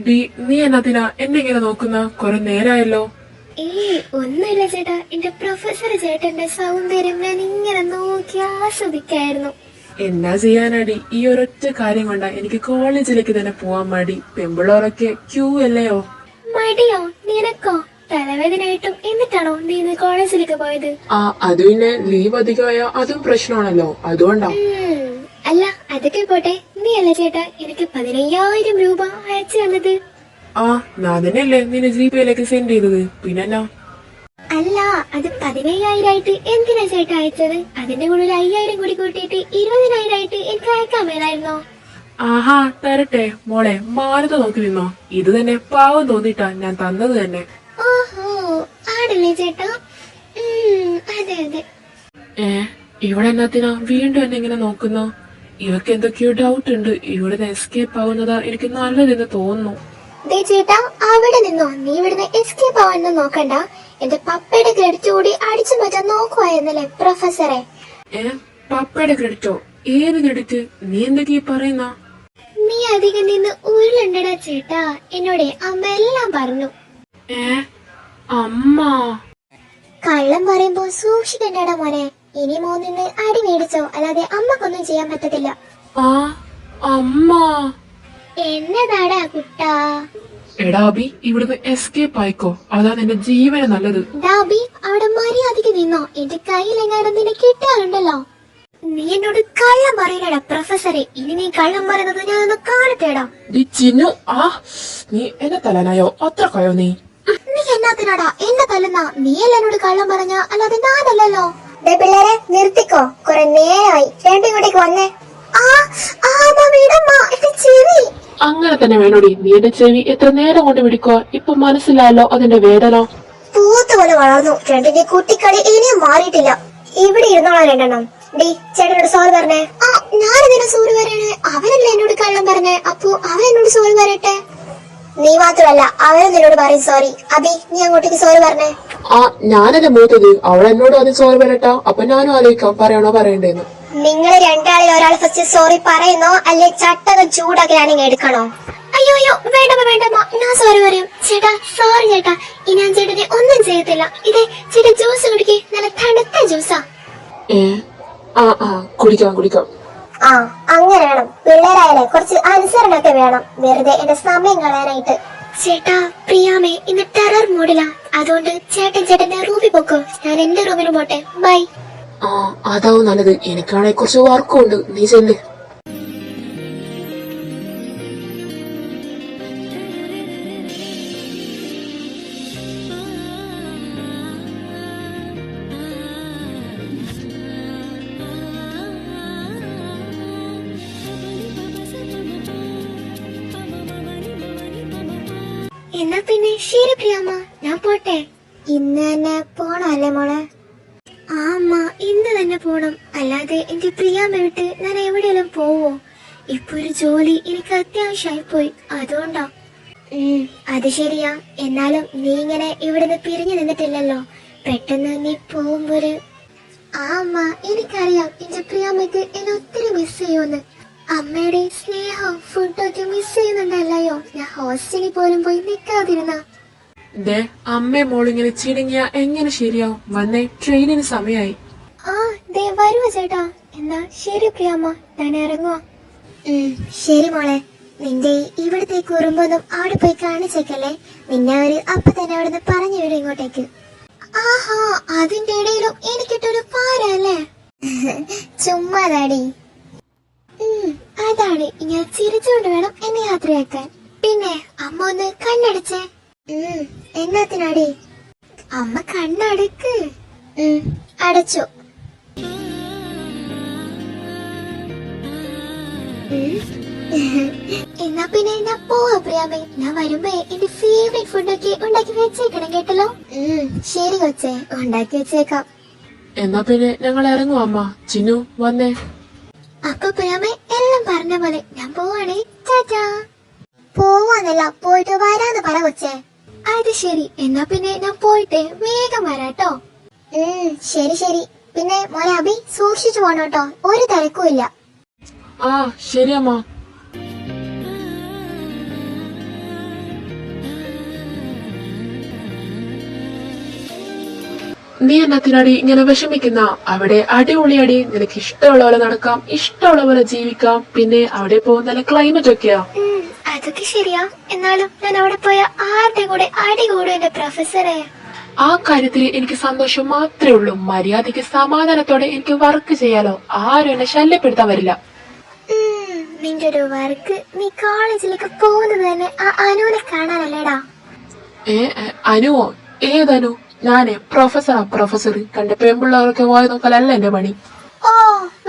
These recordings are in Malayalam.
ഡി നീ എന്നതിനാ എന്നെ ഇങ്ങനെ നോക്കുന്ന? കുറെ നേരായല്ലോ. ഒന്നുമില്ല ചേട്ടാ, എന്റെ പ്രൊഫസർ ചേട്ടന്റെ സൗന്ദര്യം ഞാൻ ഇങ്ങനെ നോക്കി ആസ്വദിക്കായിരുന്നു. എന്നാ ചെയ്യാനാടി, ഈ ഒരൊറ്റ കാര്യം കൊണ്ടാ എനിക്ക് കോളേജിലേക്ക് തന്നെ പോവാൻ മടി. പെമ്പിള്ളോരൊക്കെ ക്യൂ അല്ലയോ? മടിയോ നിനക്കോ? തലവേദനയായിട്ടും എന്നിട്ടാണോ നീ ഇന്ന് കോളേജിലേക്ക് പോയത്? അത് പിന്നെ ലീവ് അധികമായ അതും പ്രശ്നമാണല്ലോ, അതുകൊണ്ടാ. അല്ല അതൊക്കെ പോട്ടെ, നീ അല്ല ചേട്ടാ എനിക്ക് 15,000 രൂപ അയച്ചു തന്നത്? ഞാൻ തന്നെയല്ലേ നിന്നെ ജിപേയിലേക്ക് സെൻഡ് ചെയ്തത്. പിന്നെന്നാ? അല്ല, അത് 15,000 ആയിട്ട് എന്തിനാ ചേട്ടാ അയച്ചത്? അതിന്റെ കൂടെ 5,000 കൂടി കൂട്ടിയിട്ട് 20,000 ആയിട്ട് എനിക്ക് അയക്കാൻ മേലായിരുന്നോ? തരട്ടെ മോളെ, മാനത്ത് നോക്കി നിന്നോ. ഇത് തന്നെ പാവം തോന്നിട്ടാ ഞാൻ തന്നത് തന്നെ. ഓഹോ, ആണല്ലേ ചേട്ടാ? അതെ അതെ. ഇവിടെ എന്നാത്തിനാ വീണ്ടും എന്നെ ഇങ്ങനെ നോക്കുന്നോ? ഇവക്ക് എന്തൊക്കെയോ ഡൗട്ട് ഉണ്ട്. ഇവിടുന്ന് എസ്കേപ്പ് ആവുന്നതാ എനിക്ക് നല്ലതെന്ന് തോന്നുന്നു. ചേട്ടാ അവിടെ നിന്നോ, നീ ഇവിടുന്ന് എസ്കേപ്പ് ആവാനൊന്നും നോക്കണ്ട. എന്റെ പപ്പയുടെ ക്രെഡിറ്റ് കൂടി അടിച്ചു മാറ്റാൻ നോക്കുവായിരുന്നല്ലേ പ്രൊഫസറെ? പപ്പയുടെ ക്രെഡിറ്റോ? ഏത് ക്രെഡിറ്റ്? നീ എന്തൊക്കെയാ പറയുന്ന? നീ അധികം നിന്ന് ഉരുളുണ്ടടാ ചേട്ടാ. എന്നോട് അമ്മ എല്ലാം പറഞ്ഞു. അമ്മ? കള്ളം പറയുമ്പോ സൂക്ഷിക്കണ്ടടാ മോനെ. ഇനി മോനിന്ന് അടി മേടിച്ചോ, അല്ലാതെ അമ്മക്കൊന്നും ചെയ്യാൻ പറ്റത്തില്ല. അമ്മ? എന്നതാടാ കുട്ടാ? എടാബി, ഇവിടുന്ന് എസ്കേപ്പ് ആയിക്കോ, അതാ നിന്റെ ജീവന് നല്ലത്. ഡാബി അവിടെ മര്യാദക്ക് നിന്നോ, എന്റെ കയ്യിലെങ്ങാനും നിന്നെ കിട്ടാറുണ്ടല്ലോ. നീ എന്നോട് കള്ളം പറയലടാ പ്രൊഫസറെ. ഇനി നീ കള്ളം പറയുന്നത് ഞാനൊന്ന് കാണട്ടേടാ. ചിന്നു, നീ എന്നെ തലനായോ? അത്ര കയോ നീ? നീ എന്നാത്തിനാടാ എന്നെ തല്ലുന്ന? നീയല്ല എന്നോട് കള്ളം പറഞ്ഞ, അല്ലാതെ ഞാനല്ലല്ലോ. പിള്ളേരെ നിർത്തിക്കോ, കുറെ നേരമായി. രണ്ടും ഇങ്ങോട്ടേക്ക് വന്നേ. അങ്ങനെ തന്നെ വേണോടി. നീ എന്റെ ചെവി എത്ര നേരം കൊണ്ട് പിടിക്കോ? ഇപ്പൊ മനസ്സിലായല്ലോ അതിന്റെ വേദന. പൂത്തുപോലെ വളർന്നു. രണ്ടിന്റെ കുട്ടിക്കളി ഇനിയും മാറിയിട്ടില്ല. ഇവിടെ ഇരുന്നോളാം രണ്ടെണ്ണം. ഡി ചേട്ടനോട് സോറി പറഞ്ഞേ. ഞാനെന്തിനാ സോറി പറയണേ? അവനല്ലേ എന്നോട് കള്ളം പറഞ്ഞേ, അപ്പൊ അവൻ എന്നോട് സോറി പറയട്ടെ. നീ മാത്രമല്ല അവനും നിന്നോട് പറയും സോറി. അബി നീ അങ്ങോട്ടേക്ക് സോറി പറഞ്ഞേ. ഞാനല്ലേ മൂത്തത്, അവൾ എന്നോട് ആദ്യം സോറി പറയട്ടാ. അപ്പൊ ഞാനും ആലോചിക്കാം പറയണോ പറയണ്ടേന്ന്. നിങ്ങൾ രണ്ടാളിൽ ഒരാൾ ഫസ്റ്റ് സോറി പറയുന്നോ, അല്ലെ ചട്ടകം ചൂടാക്കി ഞാനിങ്ങനെ എടുക്കണോ? അയ്യോ വേണ്ടമ്മ വേണ്ടമ്മ, ഞാൻ സോറി പറയും. ചേട്ടാ സോറി ചേട്ടാ, ഇനി ഞാൻ ചേട്ടനെ ഒന്നും ചെയ്യത്തില്ല. ഇതേ ചേട്ടാ ജ്യൂസ് കുടിക്കേ, നല്ല തണുത്ത ജ്യൂസാ. കുടിക്കാം. അങ്ങനെ വേണം. പിള്ളേരായാലേ കുറച്ച് അനുസരണൊക്കെ വേണം, വെറുതെ എന്റെ സമയം കളയാനായിട്ട്. ചേട്ടാ പ്രിയാമേ ഇന്ന് ടെറർ മൂഡിലാ, അതുകൊണ്ട് ചേട്ടന്റെ റൂമിൽ പോക്കോ, ഞാൻ എന്റെ റൂമിൽ പോട്ടെ. ബൈ. അതാവും നല്ലത്. എനിക്കാണെ കുറച്ച് വർക്കും ഉണ്ട്, നീ ചെല്ല്. എന്നാ പിന്നെ ശരി പ്രിയാമ്മ, ഞാൻ പോട്ടെ. ഇന്ന് തന്നെ പോണല്ലേ മോളെ? അമ്മ ഇന്ന് തന്നെ പോണം, അല്ലാതെ എന്റെ പ്രിയാമ്മ വിട്ട് ഞാൻ എവിടെയെങ്കിലും പോവോ? ഇപ്പൊ ഒരു ജോലി എനിക്ക് അത്യാവശ്യമായി പോയി, അതുകൊണ്ടാ. അത് ശരിയാ. എന്നാലും നീ ഇങ്ങനെ ഇവിടുന്ന് പിരിഞ്ഞു നിന്നിട്ടില്ലല്ലോ. പെട്ടെന്ന് നീ പോകുമ്പോ അമ്മ എനിക്കറിയാം എന്റെ പ്രിയാമ്മക്ക് എന്നെ ഒത്തിരി മിസ് ചെയ്യുമെന്ന്. അമ്മയുടെ സ്നേഹവും ഫുഡൊക്കെ മിസ് ചെയ്യുന്നുണ്ടല്ലോ. ഞാൻ ഹോസ്റ്റലിൽ പോലും പോയി നിക്കാതിരുന്ന. അമ്മ മോളിങ്ങനെ ചിണുങ്ങിയ എങ്ങനെ ശരിയാവും? വന്നേ, ട്രെയിനിന് സമയായി. വരുവോ ചേട്ടാ? എന്നാ ശരി പ്രിയമ്മ, ഞാൻ ഇറങ്ങുവാ. ശരി മോളെ. നിന്റെ ഇവിടത്തെ കുറുമ്പൊന്നും അവിടെ പോയി കാണിച്ചേക്കല്ലേ. നിന്നെ അവര് അപ്പൊ തന്നെ അവിടെ നിന്ന് പറഞ്ഞു വിടും ഇങ്ങോട്ടേക്ക്. അതിന്റെ ഇടയിലും എനിക്കിട്ടൊരു പാരല്ലേ? ചുമ്മാതാടി. അതാണ്, ഞാൻ ചിരിച്ചുകൊണ്ട് വേണം എന്നെ യാത്രയാക്കാൻ. പിന്നെ അമ്മ ഒന്ന് കണ്ണടച്ചേ. എന്നാത്തിനാടി? അമ്മ കണ്ണടക്ക്. അടച്ചു. എന്നാ പിന്നെ ഞാൻ പോവാ പ്രിയാമേ. ഞാൻ വരുമ്പോ എന്റെ ഫേവറേറ്റ് ഫുഡൊക്കെ ഉണ്ടാക്കി വെച്ചേക്കണം കേട്ടല്ലോ. ശരി കൊച്ചേ, ഉണ്ടാക്കി വെച്ചേക്കാം. എന്നാ പിന്നെ ഞങ്ങൾ ഇറങ്ങും അമ്മ. ചിന്നു വന്നേ. അപ്പൊ പ്രിയാമേ എല്ലാം പറഞ്ഞ പോലെ ഞാൻ പോവാണേ. ടാറ്റാ. പോവാന്നല്ല, പോയിട്ട് വരാന്ന് പറ കൊച്ചേ. അത് ശരി, എന്നാ പിന്നെ ഞാൻ പോയിട്ട് വേഗം വരാട്ടോ. ശരി. പിന്നെ മോനെ അബി സൂക്ഷിച്ചു പോണോട്ടോ, ഒരു തിരക്കും ഇല്ല. ശരി അമ്മ. നീ എന്നത്തിനാടി ഇങ്ങനെ വിഷമിക്കുന്ന? അവിടെ അടിപൊളിയടി, നിനക്ക് ഇഷ്ടമുള്ള പോലെ നടക്കാം, ഇഷ്ടമുള്ള പോലെ ജീവിക്കാം, പിന്നെ അവിടെ പോകുന്ന നല്ല ക്ലൈമറ്റ് ഒക്കെയാ. അതൊക്കെ ശരിയാ, എന്നാലും ഞാൻ അവിടെ പോയ ആരുടെ കൂടെ അടി കൂടും എന്റെ പ്രൊഫസറെ. ആ കാര്യത്തിൽ എനിക്ക് സന്തോഷം മാത്രമേ ഉള്ളൂ. മര്യാദയ്ക്ക് സമാധാനത്തോടെ എനിക്ക് വർക്ക് ചെയ്യാലോ, ആരും എന്നെ ശല്യപ്പെടുത്താൻ വരില്ല. നിന്റെ ഒരു വർക്ക്, നീ കോളേജിലേക്ക് പോകുന്നത് തന്നെ ആ അനുവിനെ കാണാനല്ലേടാ. അനുവോ? ഏതനു? ഞാനേ പ്രൊഫസർ. കണ്ട പെൺപിള്ളേർക്ക് പോയി നോക്കലല്ല എന്റെ പണി. ഓ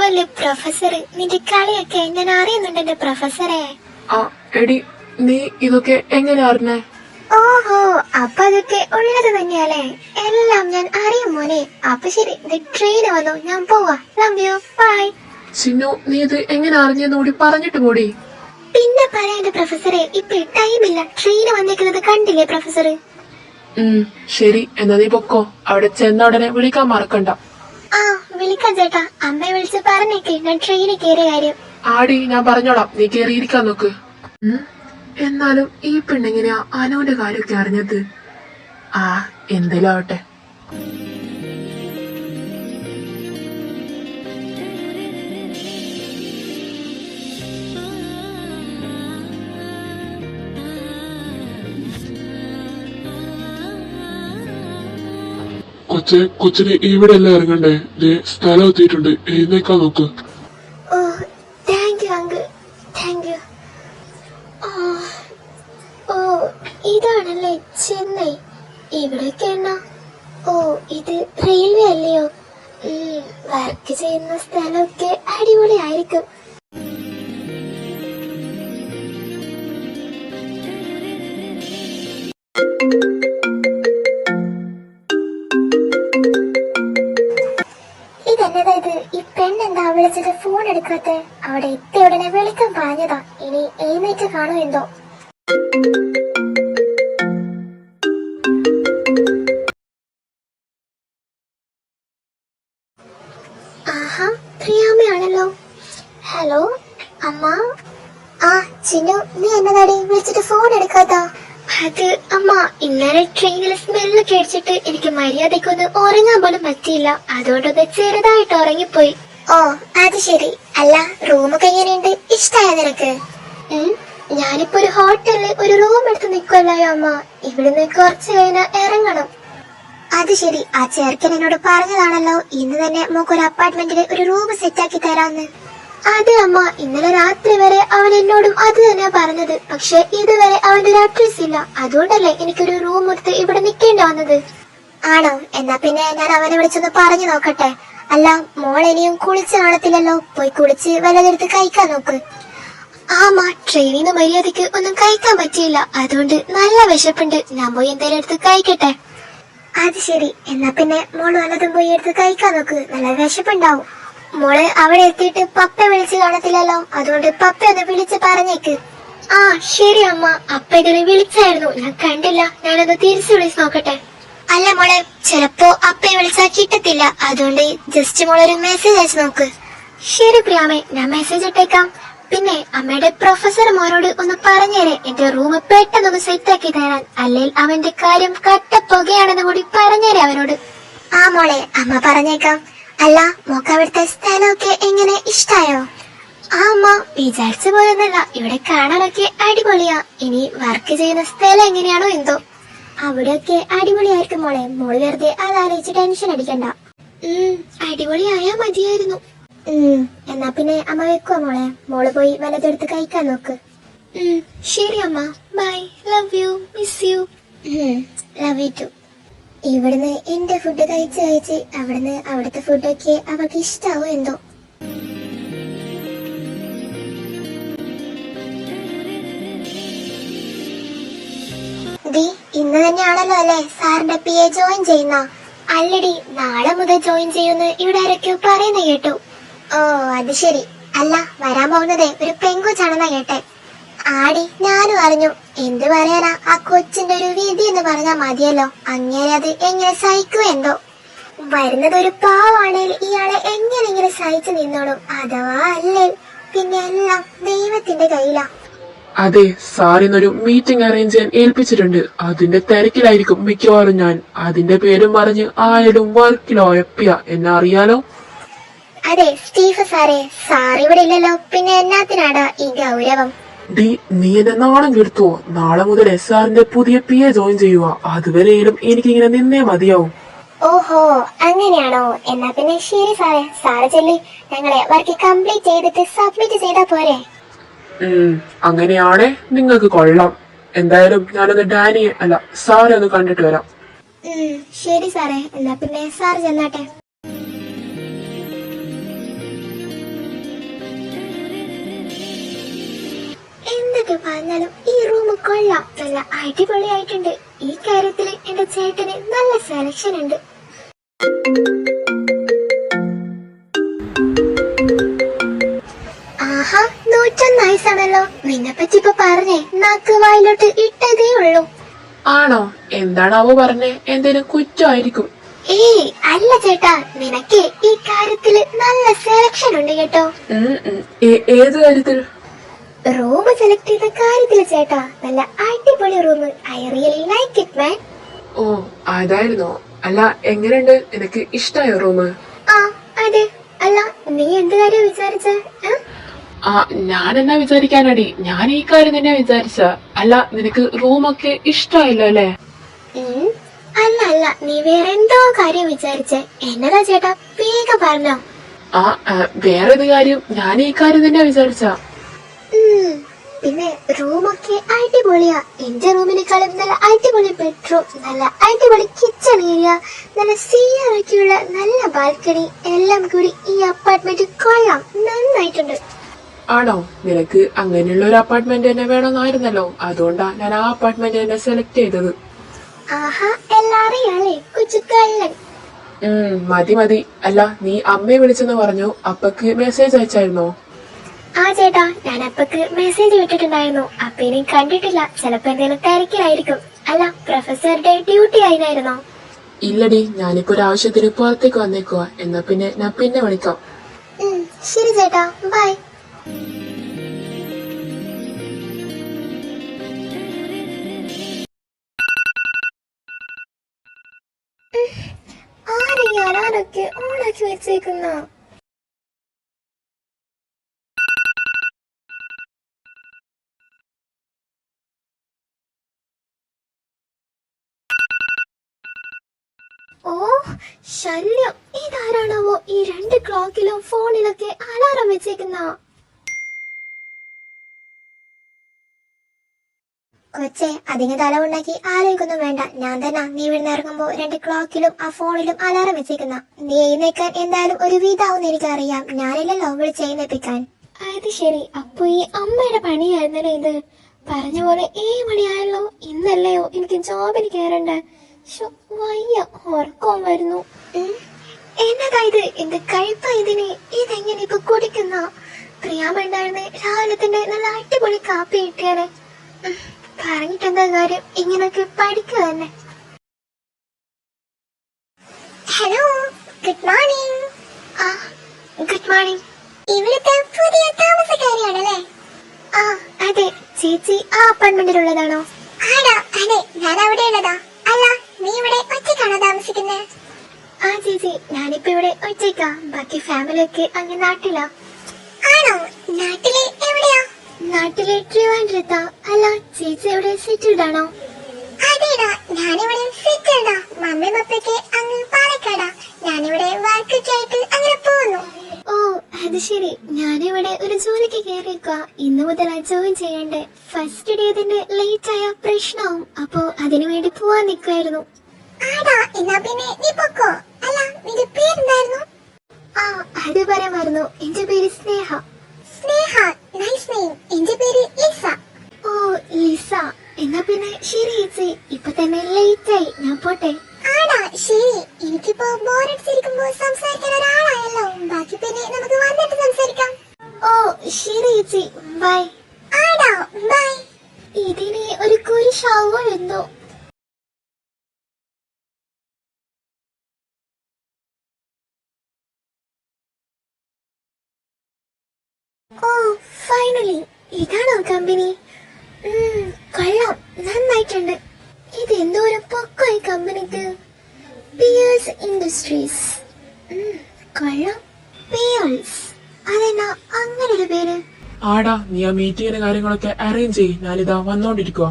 വലിയ പ്രൊഫസർ, നിന്റെ കളിയൊക്കെ ഞാൻ അറിയുന്നുണ്ട് എന്റെ പ്രൊഫസറെ. ആ എടി, നീ ഇതൊക്കെ എങ്ങനെ അറിഞ്ഞേ? ഓഹോ, അപ്പൊ അതൊക്കെ ഉള്ളത് തന്നെയല്ലേ? എല്ലാം ഞാൻ അറിയും മോനെ. അപ്പൊ ശരി, ട്രെയിൻ വന്നു, ഞാൻ പോവാ. Love you, by. ചിന്നു, നീ ഇത് എങ്ങനെ അറിഞ്ഞെന്ന് കൂടി പറഞ്ഞിട്ട് പോടി. പിന്നെ പറയണ്ട പ്രൊഫസറെ, ഇപ്പൊ ടൈമില്ല. ട്രെയിൻ വന്നേക്കുന്നത് കണ്ടില്ലേ പ്രൊഫസർ? ശരി, എന്നാ നീ പൊക്കോ. അവിടെ ചെന്ന ഉടനെ വിളിക്കാൻ മറക്കണ്ട. ആ വിളിക്കാം ചേട്ടാ. അമ്മയെ വിളിച്ച് പറഞ്ഞേക്ക് ഞാൻ ട്രെയിനിൽ കയറിയ കാര്യം. ആടി, ഞാൻ പറഞ്ഞോളാം, നീ കേറിയിരിക്കാൻ നോക്ക്. എന്നാലും ഈ പെണ്ണെങ്ങനെയാ അനുവിന്റെ കാര്യമൊക്കെ അറിഞ്ഞത്? ആ എന്തേലും ആവട്ടെ. കൊച്ചിന് ഇവിടെ എല്ലാം ഇറങ്ങണ്ടേ? സ്ഥലം എത്തിയിട്ടുണ്ട്, എഴുന്നേക്കാൻ നോക്ക്. ഓ thank you uncle, thank you. ഓ ഇതാണല്ലേ ചെന്നൈ. ഇവിടെയൊക്കെ എന്നാ? ഓ ഇത് റെയിൽവേ അല്ലയോ? വർക്ക് ചെയ്യുന്ന സ്ഥലമൊക്കെ അടിപൊളിയായിരിക്കും. ഇതെന്നതായത്? ഈ പെണ്ണെന്താ വിളിച്ചിട്ട് ഫോൺ എടുക്കാത്തെ? അവിടെ എത്തിയ ഉടനെ വിളിക്കാൻ പറഞ്ഞതാ. ഇനി എഴുന്നേറ്റ് കാണോ എന്തോ. ആഹാ, പ്രിയാമ്മയാണല്ലോ. ഹലോ അമ്മ. ആ ചിന്നു, നീ എന്നതാടി വിളിച്ചിട്ട് ഫോൺ എടുക്കാത്ത? അത് അമ്മ, ഇന്നലെ ട്രെയിനിൽ സ്മെല്ലൊക്കെ അടിച്ചിട്ട് എനിക്ക് മര്യാദക്കൊന്ന് ഉറങ്ങാൻ പോലും പറ്റിയില്ല. അതുകൊണ്ടൊന്ന് ചെറുതായിട്ട് ഉറങ്ങിപ്പോയി. ഓ അത് ശരി. അല്ല, റൂമൊക്കെ എങ്ങനെയുണ്ട്? ഇഷ്ടായ നിനക്ക്? ഞാനിപ്പോ ഒരു ഹോട്ടലിൽ ഒരു റൂം എടുത്ത് നിക്കുവല്ലോ അമ്മ. ഇവിടുന്ന് കുറച്ച് കഴിഞ്ഞാൽ ഇറങ്ങണം. അത് ശരി. ആ ചേർക്കൻ എന്നോട് പറഞ്ഞതാണല്ലോ ഇന്ന് തന്നെ മോക്കൊരു അപ്പാർട്ട്മെന്റിൽ ഒരു റൂം സെറ്റാക്കി തരാന്ന്. അതെ അമ്മ, ഇന്നലെ രാത്രി വരെ അവൻ എന്നോടും അത് തന്നെയാ പറഞ്ഞത്. പക്ഷെ ഇതുവരെ അവന്റെ ഒരു അഡ്രസ് ഇല്ല. അതുകൊണ്ടല്ലേ എനിക്കൊരു റൂം എടുത്ത് ഇവിടെ നിൽക്കേണ്ടി വന്നത്. ആണോ? എന്നാ പിന്നെ ഞാൻ അവനെ വിളിച്ചൊന്ന് പറഞ്ഞു നോക്കട്ടെ. അല്ല, മോൾ ഇനിയും കുളിച്ച് കാണത്തില്ലല്ലോ. പോയി കുളിച്ച് വല്ലതെടുത്ത് കഴിക്കാൻ നോക്ക്. ആമ്മ, ട്രെയിനിൽ നിന്ന് മര്യാദക്ക് ഒന്നും കഴിക്കാൻ പറ്റിയില്ല. അതുകൊണ്ട് നല്ല വിശപ്പുണ്ട്. ഞാൻ പോയി എന്തെങ്കിലും എടുത്ത് കഴിക്കട്ടെ. അത് ശരി. എന്നാ പിന്നെ മോള് വല്ലതും പോയി എടുത്ത് കഴിക്കാൻ നോക്ക്. നല്ല വിശപ്പുണ്ടാവും. മോള് അവിടെ എത്തിയിട്ട് പപ്പ വിളിച്ച് കാണത്തില്ലല്ലോ. അതുകൊണ്ട് പപ്പ ഒന്ന് വിളിച്ച് പറഞ്ഞേക്ക്. ആ ശരി അമ്മ. അപ്പ ഇതിനെ വിളിച്ചായിരുന്നു, ഞാൻ കണ്ടില്ല. ഞാനൊന്ന് തിരിച്ചു വിളിച്ച് നോക്കട്ടെ. അല്ല മോളെ, ചിലപ്പോ അപ്പയെ വിളിച്ചാൽ കിട്ടത്തില്ല. അതുകൊണ്ട് ജസ്റ്റ് മോളൊരു മെസ്സേജ് അയച്ചു നോക്ക്. ശരി പ്രിയാമേ, ഞാൻ മെസ്സേജ് ഇട്ടേക്കാം. പിന്നെ അമ്മയുടെ പ്രൊഫസർ മോനോട് ഒന്ന് പറഞ്ഞേരെ എന്റെ റൂം പെട്ടെന്നൊന്ന് സെറ്റാക്കി തരാൻ. അല്ലെങ്കിൽ അവന്റെ കാര്യം കട്ടപ്പുകയാണെന്ന് കൂടി പറഞ്ഞേരെ അവനോട്. ആ മോളെ, അമ്മ പറഞ്ഞേക്കാം. അല്ല, മോക്ക് അവിടുത്തെ സ്ഥലമൊക്കെ എങ്ങനെ, ഇഷ്ടായോ? ആ അമ്മ, വിചാരിച്ച പോലൊന്നല്ല. ഇവിടെ കാണാനൊക്കെ അടിപൊളിയാ. ഇനി വർക്ക് ചെയ്യുന്ന സ്ഥലം എങ്ങനെയാണോ എന്തോ. അവിടെയൊക്കെ അടിപൊളിയായിരിക്കും മോളെ. മോള് വെറുതെ അതാലോചിച്ച് ടെൻഷൻ അടിക്കണ്ട. അടിപൊളിയായാ മതിയായിരുന്നു. എന്നാ പിന്നെ അമ്മ വെക്കുവാ മോളെ. മോള് പോയി വല്ലതെടുത്ത് കഴിക്കാൻ നോക്ക്. ശരി അമ്മ, bye. Love you, miss you. Love you too. ഇവിടുന്ന് എന്റെ ഫുഡ് കഴിച്ച് അവിടുന്ന് അവിടുത്തെ ഫുഡൊക്കെ അവർക്ക് ഇഷ്ടാവോ എന്തോ. ദി, ഇന്ന് തന്നെയാണല്ലോ അല്ലേ സാറിന്റെ PA ജോയിൻ ചെയ്യുന്ന? അല്ലടി, നാളെ മുതൽ ജോയിൻ ചെയ്യുന്ന ഇവിടെ ആരൊക്കെയോ പറയുന്ന കേട്ടു. ഓ അത് ശരി. അല്ല, വരാൻ പോകുന്നതേ ഒരു പെങ്കൊച്ചാണെന്നാ കേട്ടെ. ആടി, ഞാനും അറിഞ്ഞു. എന്ത് പറയാനാ, ആ കൊച്ചിന്റെ ഒരു വിധി എന്ന് പറഞ്ഞാ മതിയല്ലോ. അങ്ങനെ അത് എങ്ങനെ സഹിക്കും എന്തോ. വരുന്നത് ഒരു പാവാണേൽ ഇയാളെ എങ്ങനെ ഇങ്ങനെ സഹിച്ചു നിന്നോളും. അഥവാ അല്ലേ, പിന്നെ എല്ലാം ദൈവത്തിന്റെ കയ്യിലാ. അതെ, സാറിന്നൊരു മീറ്റിംഗ് അറേഞ്ച് ചെയ്യാൻ ഏൽപ്പിച്ചിട്ടുണ്ട്. അതിന്റെ തിരക്കിലായിരിക്കും മിക്കവാറും ഞാൻ. അതിന്റെ പേരും പറഞ്ഞ് ആയാലും വർക്കിലോ എപ്പിയ എന്നെ അറിയാലോ. അതെ സ്റ്റീഫ് സാറേ, സാർ ഇവിടെ ഇല്ലല്ലോ, പിന്നെ എന്നാത്തിനാടാ ഈ ഗൗരവം? ഡി, നീ എന്നെ നാണം കെടുത്തുവോ? നാളെ മുതൽ SRന്റെ പുതിയ PA ജോയിൻ ചെയ്യുക. അതുവരെയും എനിക്കിങ്ങനെ നിന്നേ മതിയാവും. ഓഹോ അങ്ങനെയാണോ? എന്നാ പിന്നെ ശരി സാറേ, സാറ് ചെല്ലി ഞങ്ങളെ വർക്ക് കംപ്ലീറ്റ് ചെയ്തിട്ട് സബ്മിറ്റ് ചെയ്താ പോരെ? അങ്ങനെയാണേ നിങ്ങൾക്ക് കൊള്ളാം. എന്തായാലും ഞാനൊന്ന് ഡാനിയെ അല്ല സാറെ ഒന്ന് കണ്ടിട്ട് വരാം. ശരി സാറേ, എന്നാ പിന്നെ സാർ ചെന്നാട്ടെ. എന്തൊക്കെ പറഞ്ഞാലും ഈ റൂം കൊള്ളാം, നല്ല അടിപൊളിയായിട്ടുണ്ട്. ഈ കാര്യത്തില് എന്റെ ചേട്ടന് നല്ല സെലക്ഷൻ ഉണ്ട്. ആഹാ, 101 വയസ്സാണല്ലോ. നിന്നെ പറ്റി ഇപ്പൊ പറഞ്ഞേ നാക്ക് വായിലോട്ട് ഇട്ടതേ ഉള്ളൂ. ആണോ? എന്താണാവോ പറഞ്ഞേ? എന്തേലും കുറ്റമായിരിക്കും. ഏയ് അല്ല ചേട്ടാ, നിനക്ക് ഈ കാര്യത്തില് നല്ല സെലക്ഷൻ ഉണ്ട് കേട്ടോ. ഏത് കാര്യത്തിൽ? റൂം സെലക്ട് ചെയ്ത കാര്യത്തില് ചേട്ടാ, നല്ല അടിപൊളി room. I really like it man. ഓ അതായിരുന്നോ? അല്ല എങ്ങനെയുണ്ട്? എനിക്ക് ഇഷ്ടായോ റൂം? ആ അതെ. അല്ല നീ എന്ത് കാര്യം വിചാരിച്ചേ? ഞാൻ എന്നാ വിചാരിക്കാനടി, ഞാൻ ഈ കാര്യം തന്നെ വിചാരിച്ച. അല്ല നിനക്ക് റൂമൊക്കെ ഇഷ്ടായല്ലോ അല്ലേ? അല്ല അല്ല, നീ വേറെ എന്തോ കാര്യം വിചാരിച്ചേ. എന്നതാ ചേട്ടാ, വേഗം പറഞ്ഞോ. വേറൊരു കാര്യം, ഞാൻ ഈ കാര്യം തന്നെ വിചാരിച്ച. പിന്നെ റൂമൊക്കെ അടിപൊളിയാ. എന്റെ റൂമിനേക്കാളും നല്ല അടിപൊളി ബെഡ്റൂം, നല്ല അടിപൊളി കിച്ചൺ ഏരിയ, നല്ല സീനറിയൊക്കെയുള്ള നല്ല ബാൽക്കണി, എല്ലാം കൂടി ഈ അപ്പാർട്ട്മെന്റ് കൊള്ളാം, നന്നായിട്ടുണ്ട്. ആണോ? നിനക്ക് അങ്ങനെയുള്ള ഒരു അപ്പാർട്ട്മെന്റ് തന്നെ വേണമെന്നായിരുന്നല്ലോ. അതുകൊണ്ടാ ഞാൻ ആ അപ്പാർട്ട്മെന്റ് തന്നെ സെലക്ട് ചെയ്തത്. ആഹാ, എല്ലാരെയാളെ കൊച്ചുകള്ളൻ. മതി മതി. അല്ല നീ അമ്മയെ വിളിച്ചെന്ന് പറഞ്ഞു, അപ്പക്ക് മെസ്സേജ് അയച്ചായിരുന്നോ? ആ ചേട്ടാ, ഞാൻ അപ്പക്ക് മെസ്സേജ് വിട്ടിട്ടുണ്ടായിരുന്നു. അപ്പേനെ കണ്ടിട്ടില്ല, ചിലപ്പോ എന്തെങ്കിലും തിരക്കിലായിരിക്കും. അല്ല പ്രൊഫസറുടെ ഡ്യൂട്ടി ആയിരുന്നോ? ഇല്ലടി, ഞാനിപ്പോ ഒരു ആവശ്യത്തിന് പുറത്തേക്ക് വന്നേക്കുവാ. എന്നാ പിന്നെ ഞാൻ പിന്നെ വിളിക്കാം. ശരി ചേട്ടാ, ബൈ. ആരൊക്കെ ഓണാക്കി വെച്ചേക്കുന്ന? ഓ ശല്യം, ഇതാരാണാവോ ഈ 2 ക്ലോക്കിലും ഫോണിലൊക്കെ അലാറം വെച്ചേക്കുന്ന? കൊച്ചെ, അധികം തല ഉണ്ടാക്കി ആലോചിക്കൊന്നും വേണ്ട. ഞാൻ തന്നെ നീ ഇവിടുന്ന് ഇറങ്ങുമ്പോ 2 ക്ലോക്കിലും ആ ഫോണിലും അലാറം വെച്ചേക്കുന്ന. നീ എഴുന്നേക്കാൻ എന്തായാലും ഒരു വീതാവുന്ന എനിക്കറിയാം. ഞാനില്ലല്ലോ വിളിച്ച് എഴുന്നേപ്പിക്കാൻ. അത് ശരി, അപ്പൊ ഈ അമ്മയുടെ പണിയായിരുന്നല്ലേ ഇത്? പറഞ്ഞ പോലെ 7 മണിയായല്ലോ. ഇന്നല്ലയോ എനിക്ക് ജോബിന് കയറണ്ട. വയ്യ, ഉറക്കം വരുന്നു. എന്നതാ ഇത്? എന്ത് കഴിപ്പാ ഇതിന്? ഇതെങ്ങനെ ഇപ്പൊ കുടിക്കുന്ന? പ്രിയാമുണ്ടായിരുന്നേ രാവിലെ തന്നെ നല്ല അടിപൊളി കാപ്പി കിട്ടിയാനെ. പറഞ്ഞിട്ടെന്താ കാര്യം, ഇങ്ങനൊക്കെ പഠിക്കുക തന്നെ. Hello, good morning. ആ ഗുഡ് മോർണിംഗ്. ഇവിടുത്തെ പുതിയ താമസക്കാരിയാണല്ലേ? ആ അതെ. ചേച്ചി ആ അപ്പാർട്ട്മെന്റിലുള്ളതാണോ? ആടാ, അതെ, ഞാൻ അവിടെ ഉള്ളതാ. അല്ല നീ ഇവിടെ ഒറ്റയ്ക്കാണോ താമസിക്കുന്നത്? ആ ചേച്ചി, ഞാനിപ്പോ ഇവിടെ ഒറ്റയ്ക്കാ. ബാക്കി ഫാമിലി ഒക്കെ അങ്ങ് നാട്ടിലാ. ആണോ? നാട്ടിലെ എവിടെയാ? നാട്ടിലെ ട്രിവാൻഡ്രത്താ. അല്ല ചേച്ചി എവിടെ സെറ്റിൽഡ് ആണോ? അതേടാ, ഞാനിവിടെ സെറ്റിൽഡാ. മമ്മി പപ്പയ്ക്ക് അങ്ങ് പാലക്കാടാ. ഞാനിവിടെ വർക്കൊക്കെ ആയിട്ട് അങ്ങനെ പോകുന്നു. ഓ അത് ശരി. ഞാനിവിടെ ഒരു ജോലിക്ക് കയറിയേക്കാ. ഇന്ന് മുതലാ ജോയിൻ ചെയ്യണ്ടേ. ഫസ്റ്റ് ഡേ തന്നെ ലേറ്റ് ആയ പ്രശ്നവും. അപ്പൊ അതിനു വേണ്ടി പോവാൻ നിൽക്കുമായിരുന്നു. ആടാ, എന്നാ പിന്നെ നീ പൊക്കോ. അല്ല നിന്റെ പേരെന്തായിരുന്നു? ആ അത് പറയാമായിരുന്നു. എന്റെ പേര് സ്നേഹ. സ്നേഹ, നൈസ് നെയിം. എന്റെ പേര് ലിസ. ഓ ലിസ, എന്നാ പിന്നെ ശരി ചേച്ചി, ഇപ്പൊ തന്നെ ലേറ്റ് ആയി, ഞാൻ പോട്ടെ. ആടാ ശരി. എനിക്കിപ്പോ ബോറടിച്ചിരിക്കുമ്പോ സംസാരിക്കാൻ ഒരാളായല്ലോ. ബാക്കി പിന്നെ നമുക്ക് വന്നിട്ട് സംസാരിക്കാം. ഓ ശരി ചേച്ചി, ബൈ. ആടാ ബൈ. ഇതിന് ഒരു കുരിശാവോ എന്തോ. ഓ ഫൈനലി, ഇതാണോ കമ്പനി? കൊള്ളാം, നന്നായിട്ടുണ്ട്. ഇത് എന്തോരം പൊക്കമായി കമ്പനിക്ക്. Pierce industries. കൊള്ളാം. പിയേഴ്സ്, അതെന്നാ അങ്ങനെ ഒരു പേര്? ആടാ, നീ ആ മീറ്റിങ്ങിന്റെ കാര്യങ്ങളൊക്കെ അറേഞ്ച് ചെയ്യ്. ഞാനിതാ വന്നോണ്ടിരിക്കുക.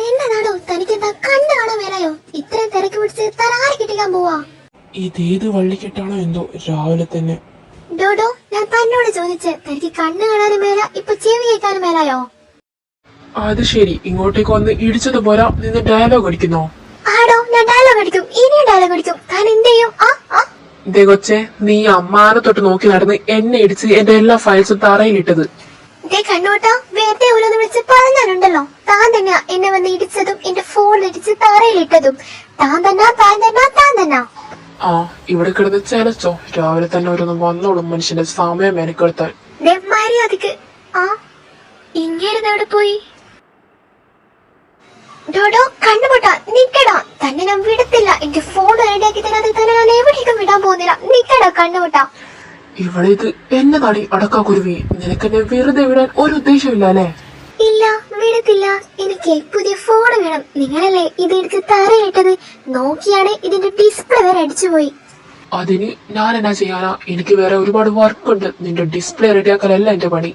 എന്നതാണോ തനിക്കെന്താ കണ്ടു കാണാൻ മേലായോ? ഇത്രയും തിരക്ക് പിടിച്ച് താൻ ആരെ കിട്ടിക്കാൻ പോവാ? ഇതേത് വള്ളിക്കെട്ടാണോ എന്തോ രാവിലെ തന്നെ. ഡോഡോ, ഞാൻ തന്നോട് ചോദിച്ച് തനിക്ക് കണ്ണു കാണാനും മേല, ഇപ്പൊ ചെവി കേൾക്കാനും മേലായോ? അത് ശരി, ഇങ്ങോട്ടേക്ക് വന്ന് ഇടിച്ചത് പോരാ, നിന്ന് ഡയലോഗ് അടിക്കുന്നോ? ആടോ, ഞാൻ ഡയലോഗ് അടിക്കും, ഇനിയും ഡയലോഗ് അടിക്കും. താൻ എന്ത് ചെയ്യും? ദേ കൊച്ചെ, നീ അമ്മാനെ തൊട്ട് നോക്കി നടന്ന് എന്നെ ഇടിച്ച് എന്റെ എല്ലാ ഫയൽസും തറയിലിട്ടത്. കണ്ണോട്ടാ, വെറുതെ ഓരോന്ന് വിളിച്ച് പറഞ്ഞാലുണ്ടല്ലോ. താൻ തന്നെയാ എന്നെ വന്ന് ഇടിച്ചതും എന്റെ ഫോൺ ഇടിച്ച് തറയിലിട്ടതും. താൻ തന്നെ. ആ, ഇവിടെ കിടന്ന് ചലച്ചോ. രാവിലെ തന്നെ ഓരോന്നും വന്നോളും മനുഷ്യന്റെ സമയം മെനക്കെടുത്താൻ. മര്യാദക്ക്. ഇങ്ങനെ എവിടെ പോയി? ഡോഡോ, കണ്ണുപൊട്ടാ, നിക്കടാ. തന്നെ ഞാൻ വിടത്തില്ല. എന്റെ ഫോൺ റെഡിയാക്കി തരാതെ തന്നെ ഞാൻ എവിടേക്കും വിടാൻ പോകുന്നില്ല. നിക്കടാ കണ്ണുപൊട്ടാ. ഇവിടെ ഇത് എന്നെ നടി അടക്കാ കുരുവി. നിനക്കെന്നെ വെറുതെ വിടാൻ ഒരു ഉദ്ദേശമില്ല അല്ലേ? ഇല്ല, വിടത്തില്ല. എനിക്ക് പുതിയ ഫോൺ വേണം. നിങ്ങളല്ലേ ഇത് എടുത്ത് തറയിട്ടത്? നോക്കിയാണ് ഇതിന്റെ ഡിസ്പ്ലേ വരെ അടിച്ചുപോയി. അതിന് ഞാൻ എന്നാ ചെയ്യാനാ? എനിക്ക് വേറെ ഒരുപാട് വർക്ക് ഉണ്ട്. നിന്റെ ഡിസ്പ്ലേ റെഡിയാക്കലല്ല എന്റെ പണി.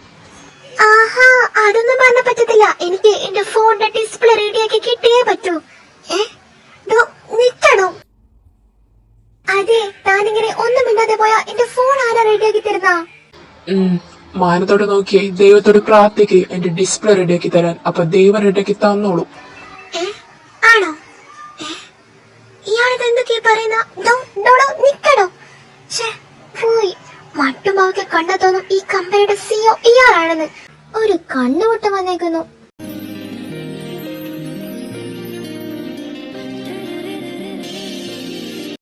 ആഹാ, അതൊന്നും പറഞ്ഞ പറ്റത്തില്ല. എനിക്ക് എന്റെ ഫോണിന്റെ ഡിസ്പ്ലേ റെഡിയാക്കി കിട്ടിയേ പറ്റൂ. നിക്കണോ? അതെ, താനിങ്ങനെ ഒന്നും മിണ്ടാതെ പോയാ എന്റെ ഫോൺ ആരാ റെഡിയാക്കി തരുന്ന? മാനത്തോട് നോക്കിയേ, ദൈവത്തോട് പ്രാർത്ഥിക്കേ എന്റെ ഡിസ്പ്ലേ റെഡിയാക്കി തരാൻ. അപ്പൊ ദൈവം റെഡിയാക്കി തന്നോളൂ. ആണോ? ഇയാളിത് എന്തൊക്കെയാ പറയുന്ന? നിക്കണോ? പോയി. മട്ടുമാവൊക്കെ കണ്ടാ തോന്നും ഈ കമ്പനിയുടെ സിഇഒ ഇയാളാണെന്ന്. ഒരു കണ്ണുമുട്ടം വന്നേക്കുന്നു.